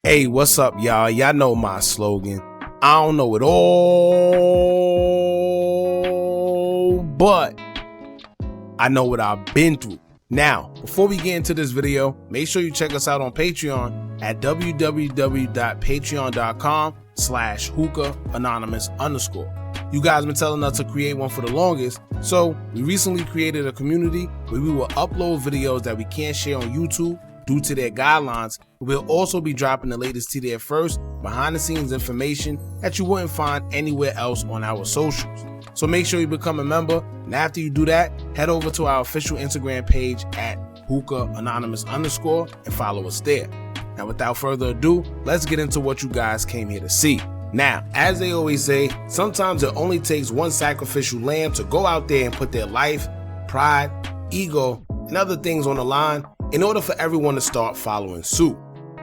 Hey, what's up, y'all? Y'all know my slogan. I don't know it all, but I know what I've been through. Now, before we get into this video, make sure you check us out on Patreon at www.patreon.com/Hookah Anonymous _. You guys been telling us to create one for the longest, so we recently created a community where we will upload videos that we can't share on YouTube due to their guidelines. We'll also be dropping the latest to there first, behind the scenes information that you wouldn't find anywhere else on our socials. So make sure you become a member, and after you do that, head over to our official Instagram page at Hookah Anonymous _ and follow us there. Now without further ado, let's get into what you guys came here to see. Now, as they always say, sometimes it only takes one sacrificial lamb to go out there and put their life, pride, ego, and other things on the line in order for everyone to start following suit.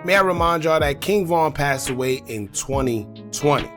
May I remind y'all that King Von passed away in 2020.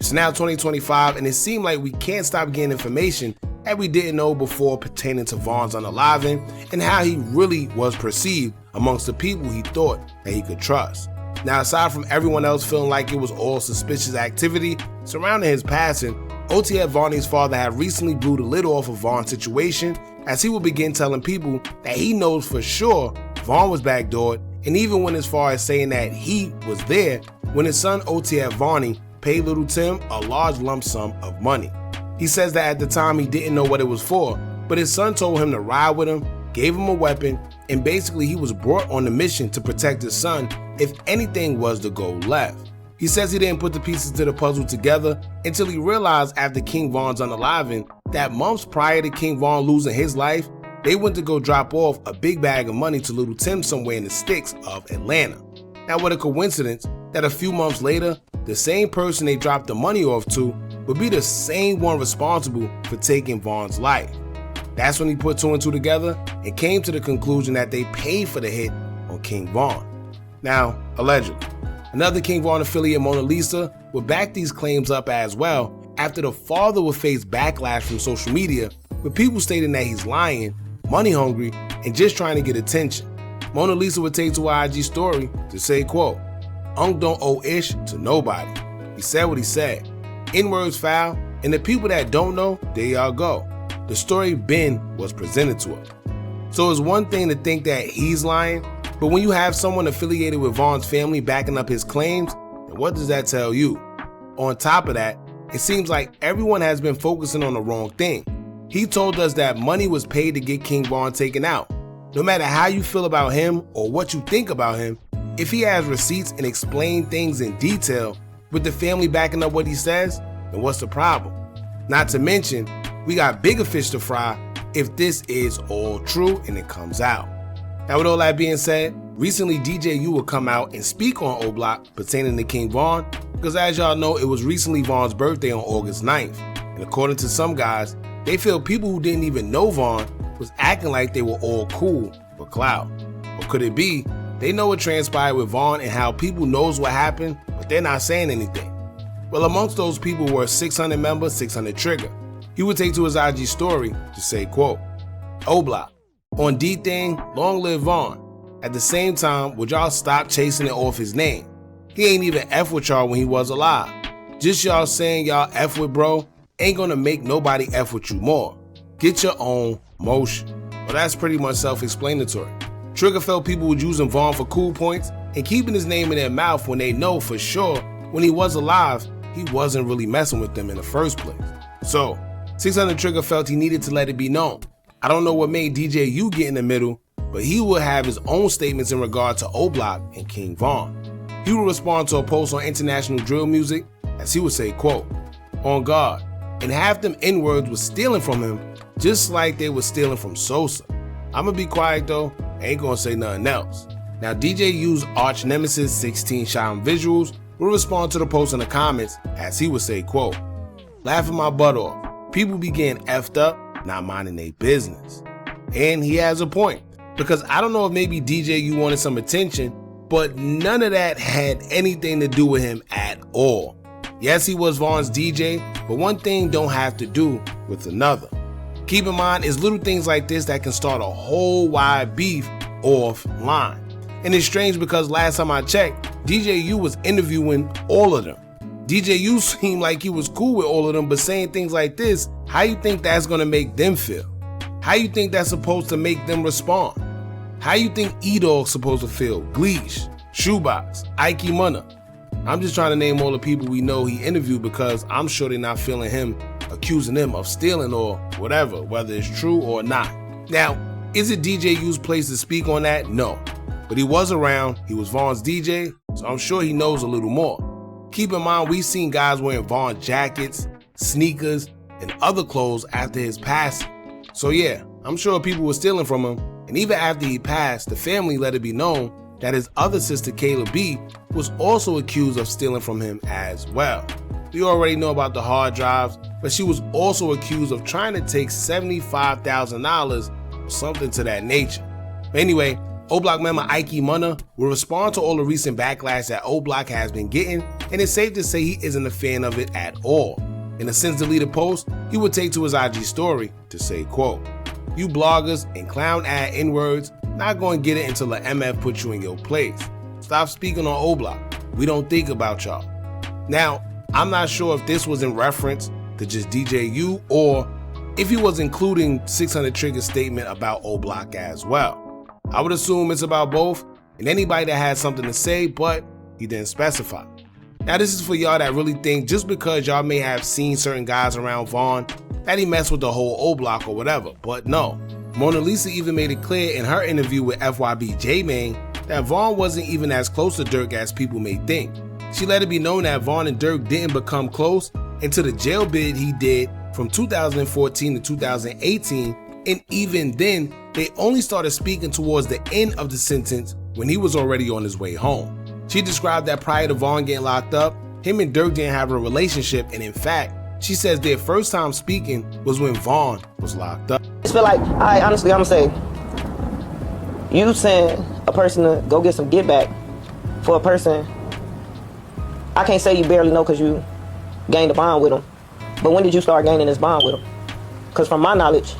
It's now 2025, and it seemed like we can't stop getting information that we didn't know before pertaining to Von's unaliving and how he really was perceived amongst the people he thought that he could trust. Now, aside from everyone else feeling like it was all suspicious activity surrounding his passing, OTF Vonnie's father had recently blew the lid off of Von's situation, as he would begin telling people that he knows for sure Von was backdoored, and even went as far as saying that he was there when his son OTF Vonnie paid Little Tim a large lump sum of money. He says that at the time he didn't know what it was for, but his son told him to ride with him, gave him a weapon, and basically he was brought on the mission to protect his son if anything was to go left. He says he didn't put the pieces to the puzzle together until he realized after King Von's unaliving that months prior to King Von losing his life, they went to go drop off a big bag of money to Little Tim somewhere in the sticks of Atlanta. Now what a coincidence that a few months later, the same person they dropped the money off to would be the same one responsible for taking Von's life. That's when he put two and two together and came to the conclusion that they paid for the hit on King Von. Now, allegedly, another King Von affiliate, Mona Lisa, would back these claims up as well after the father would face backlash from social media with people stating that he's lying, money hungry, and just trying to get attention. Mona Lisa would take to her IG story to say, quote, "Unk don't owe ish to nobody. He said what he said. N-words foul, and the people that don't know, there y'all go. The story Ben was presented to her." So it's one thing to think that he's lying, but when you have someone affiliated with Von's family backing up his claims, then what does that tell you? On top of that, it seems like everyone has been focusing on the wrong thing. He told us that money was paid to get King Von taken out. No matter how you feel about him or what you think about him, if he has receipts and explained things in detail with the family backing up what he says, then what's the problem? Not to mention, we got bigger fish to fry if this is all true and it comes out. Now with all that being said, recently DJ U will come out and speak on OBlock pertaining to King Von, because as y'all know, it was recently Von's birthday on August 9th, and according to some guys, they feel people who didn't even know Von was acting like they were all cool for clout. Or could it be they know what transpired with Von and how people knows what happened, but they're not saying anything? Well, amongst those people were 600 member 600 Trigger. He would take to his IG story to say, quote, "OBlock, on D thing, long live Von. At the same time, would y'all stop chasing it off his name? He ain't even F with y'all when he was alive. Just y'all saying y'all F with bro ain't gonna make nobody F with you more. Get your own motion." Well, that's pretty much self-explanatory. Trigger felt people were using Von for cool points and keeping his name in their mouth when they know for sure when he was alive, he wasn't really messing with them in the first place. So, 600 Trigger felt he needed to let it be known. I don't know what made DJ U get in the middle, but he will have his own statements in regard to OBlock and King Von. He will respond to a post on International Drill Music as he would say, quote, "On guard, and half them N-words was stealing from him just like they was stealing from Sosa. I'ma be quiet though, I ain't gonna say nothing else." Now DJ U's arch nemesis 16 Shine Visuals will respond to the post in the comments as he would say, quote, "Laughing my butt off. People be getting effed up, not minding their business." And he has a point, because I don't know if maybe DJ U wanted some attention, but none of that had anything to do with him at all. Yes, he was Von's DJ, but one thing don't have to do with another. Keep in mind, it's little things like this that can start a whole wide beef offline. And it's strange because last time I checked, DJU was interviewing all of them. DJU seemed like he was cool with all of them, but saying things like this, how you think that's gonna make them feel? How you think that's supposed to make them respond? How you think E-Dog's supposed to feel? Gleesh, Shoebox, Ikee Munna. I'm just trying to name all the people we know he interviewed because I'm sure they're not feeling him accusing them of stealing or whatever, whether it's true or not. Now, is it DJU's place to speak on that? No. But he was around, he was Von's DJ, so I'm sure he knows a little more. Keep in mind, we've seen guys wearing Von jackets, sneakers, and other clothes after his passing. So yeah, I'm sure people were stealing from him, and even after he passed, the family let it be known that his other sister, Kayla B, was also accused of stealing from him as well. We already know about the hard drives, but she was also accused of trying to take $75,000 or something to that nature. But anyway, OBlock member Ikee Munna will respond to all the recent backlash that OBlock has been getting, and it's safe to say he isn't a fan of it at all. In a since deleted post, he would take to his IG story to say, quote, "You bloggers and clown ad N-words, not going to get it until the MF puts you in your place. Stop speaking on OBlock. We don't think about y'all." Now, I'm not sure if this was in reference to just DJU or if he was including 600 Trigger's statement about OBlock as well. I would assume it's about both and anybody that had something to say, but he didn't specify. Now this is for y'all that really think just because y'all may have seen certain guys around Von that he messed with the whole OBlock or whatever, but no. Mona Lisa even made it clear in her interview with FYB J-Mane that Von wasn't even as close to Durk as people may think. She let it be known that Von and Durk didn't become close until the jail bid he did from 2014 to 2018, and even then, they only started speaking towards the end of the sentence when he was already on his way home. She described that prior to Von getting locked up, him and Durk didn't have a relationship, and in fact, she says their first time speaking was when Von was locked up. I feel like, honestly, I'm gonna say, you send a person to go get some get back for a person, I can't say you barely know because you gained a bond with him, but when did you start gaining this bond with him? Because from my knowledge,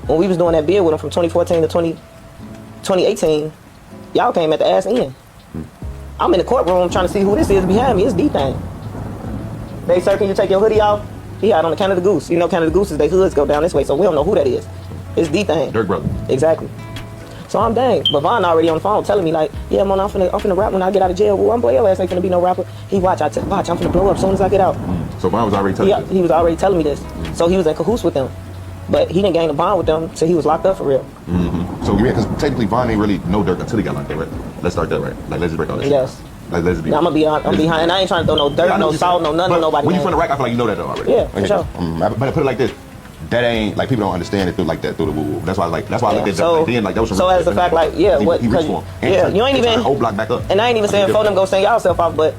when we was doing that bid with him from 2014 to 2018, y'all came at the ass end. I'm in the courtroom trying to see who this is behind me. It's D-Thing. They, "Sir, can you take your hoodie off?" He had on the Canada Goose. You know Canada Gooses, they hoods go down this way, so we don't know who that is. It's D-Thing. Durk brother. Exactly. So I'm dang. But Von already on the phone telling me like, "Yeah, man, I'm finna rap when I get out of jail." Well, boy, your ass ain't finna be no rapper. Watch, I'm finna blow up as soon as I get out. So Von was already telling you this? He was already telling me this. So he was in cahoots with them. But he didn't gain a bond with them, so he was locked up for real. So yeah, because technically Von ain't really know Durk until he got locked up, right? Let's start there, right? Like, let's just break all that shit. Yes. Like, let's be. Now, I'm behind, and I ain't trying to throw no dirt, Yeah, no salt, no nothing on nobody. When you from the rack, I feel like you know that though already. Yeah, for sure. But put it like this, that ain't like people don't understand it through like that through the woo. That's why I looked at so, like, then like that was. So as a fact, like yeah, he what? reached for him. Yeah, you ain't even OBlock back up. And I ain't even saying for them go send y'all self off, but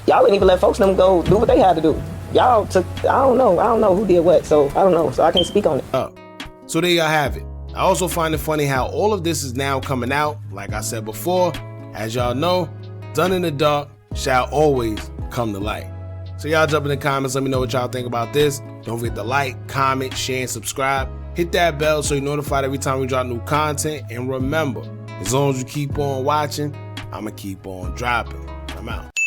y'all didn't even let folks them go do what they had to do. Y'all took. I don't know who did what. So I don't know. So I can't speak on it. So there y'all have it. I also find it funny how all of this is now coming out. Like I said before, as y'all know, done in the dark shall always come to light. So y'all jump in the comments, let me know what y'all think about this. Don't forget to like, comment, share, and subscribe. Hit that bell so you're notified every time we drop new content. And remember, as long as you keep on watching, I'ma keep on dropping. I'm out.